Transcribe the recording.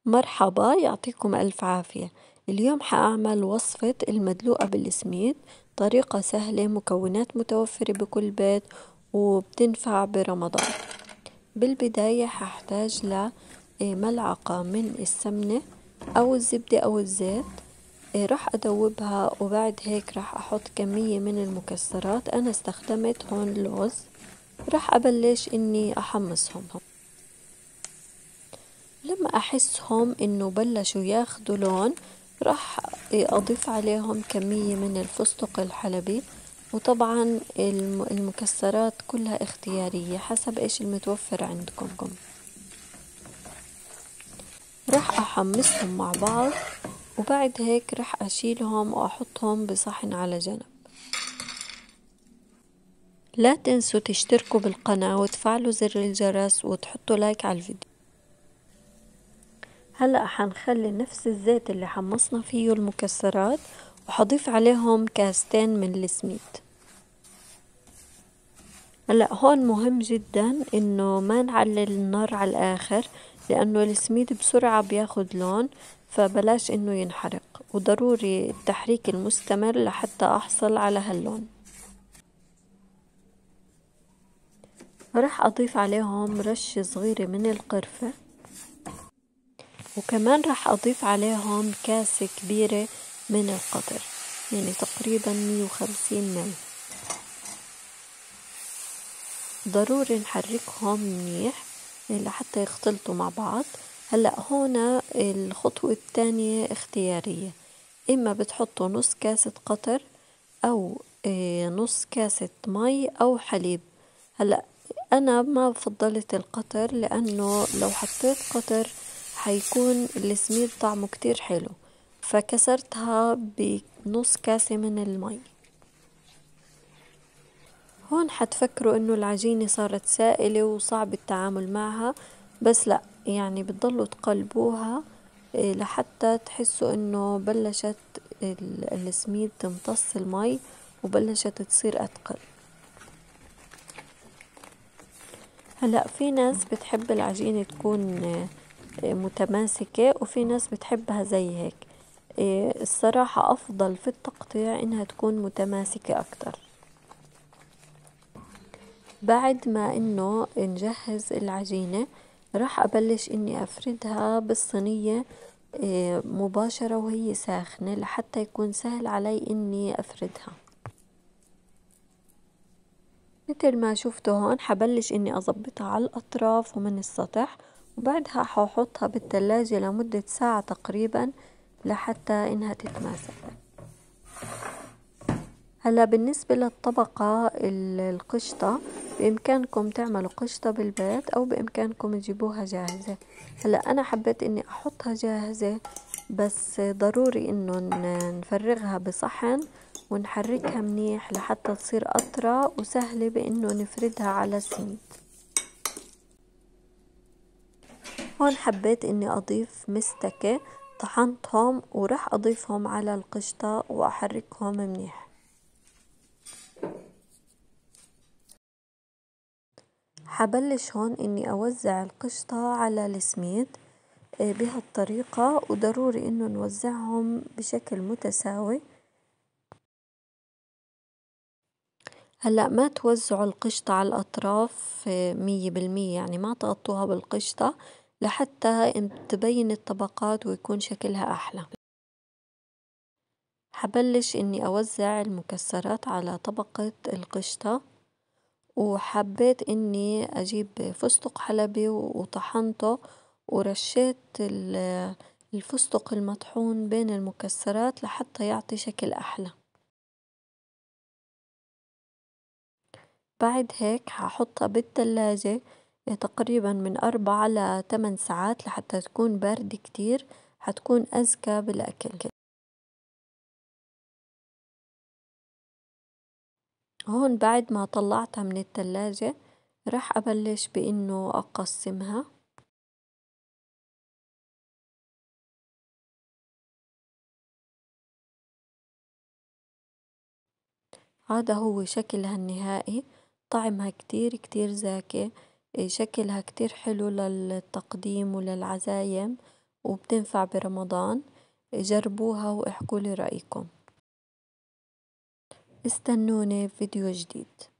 مرحبا، يعطيكم ألف عافية. اليوم حأعمل وصفة المدلوقة بالسميد، طريقة سهلة، مكونات متوفرة بكل بيت وبتنفع برمضان. بالبداية ححتاج لملعقة من السمنة أو الزبدة أو الزيت. راح أدوبها وبعد هيك راح أحط كمية من المكسرات. أنا استخدمت هون لوز. راح أبلش إني أحمصهم. لما أحسهم إنه بلشوا ياخدوا لون راح أضيف عليهم كمية من الفستق الحلبي، وطبعا المكسرات كلها اختيارية حسب إيش المتوفر عندكم. راح أحمصهم مع بعض وبعد هيك راح أشيلهم وأحطهم بصحن على جنب. لا تنسوا تشتركوا بالقناة وتفعلوا زر الجرس وتحطوا لايك على الفيديو. هلأ حنخلي نفس الزيت اللي حمصنا فيه المكسرات وحضيف عليهم كاستين من السميد. هلأ هون مهم جدا انه ما نعلي النار على الاخر، لانه السميد بسرعة بياخد لون، فبلاش انه ينحرق، وضروري التحريك المستمر لحتى احصل على هاللون. رح اضيف عليهم رشة صغيرة من القرفة، وكمان راح أضيف عليهم كاسة كبيرة من القطر، يعني تقريبا 150 مل. ضروري نحركهم منيح لحتى يختلطوا مع بعض. هلأ هنا الخطوة الثانية اختيارية، إما بتحطوا نص كاسة قطر أو نص كاسة مي أو حليب. هلأ أنا ما فضلت القطر، لأنه لو حطيت قطر حيكون السميد طعمه كتير حلو، فكسرتها بنص كاسة من المي. هون حتفكروا إنه العجينة صارت سائلة وصعب التعامل معها، بس لا، يعني بتضلوا تقلبوها لحتى تحسوا إنه بلشت السميد تمتص المي وبلشت تصير أتقل. هلأ في ناس بتحب العجينة تكون متماسكة، وفي ناس بتحبها زي هيك. الصراحة أفضل في التقطيع إنها تكون متماسكة أكتر. بعد ما إنه نجهز العجينة راح أبلش إني أفردها بالصينية مباشرة وهي ساخنة، لحتى يكون سهل علي إني أفردها. مثل ما شفتوا هون حبلش إني أضبطها على الأطراف ومن السطح، وبعدها ححطها بالتلاجة لمدة ساعة تقريبا لحتى إنها تتماسك. هلا بالنسبة للطبقة القشطة، بإمكانكم تعملوا قشطة بالبيت أو بإمكانكم تجيبوها جاهزة. هلا أنا حبيت إني أحطها جاهزة، بس ضروري إنه نفرغها بصحن ونحركها منيح لحتى تصير أطرى وسهلة بإنه نفردها على السميد. هون حبيت إني أضيف مستكة، طحنتهم وراح أضيفهم على القشطة وأحركهم منيح. حبلش هون إني أوزع القشطة على السميد بهالطريقة، وضروري إنه نوزعهم بشكل متساوي. هلأ ما توزعوا القشطة على الأطراف 100%، يعني ما تغطوها بالقشطة لحتى تبين الطبقات ويكون شكلها أحلى. حبلش إني أوزع المكسرات على طبقة القشطة، وحبيت إني أجيب فستق حلبي وطحنته ورشيت الفستق المطحون بين المكسرات لحتى يعطي شكل أحلى. بعد هيك ححطها بالتلاجة تقريبا من 4 ل8 ساعات لحتى تكون باردة كتير، حتكون أزكى بالأكل. هون بعد ما طلعتها من التلاجة راح أبلش بإنه أقسمها. هذا هو شكلها النهائي. طعمها كتير كتير زاكي، شكلها كتير حلو للتقديم وللعزايم، وبتنفع برمضان. جربوها واحكولي رأيكم. استنوني فيديو جديد.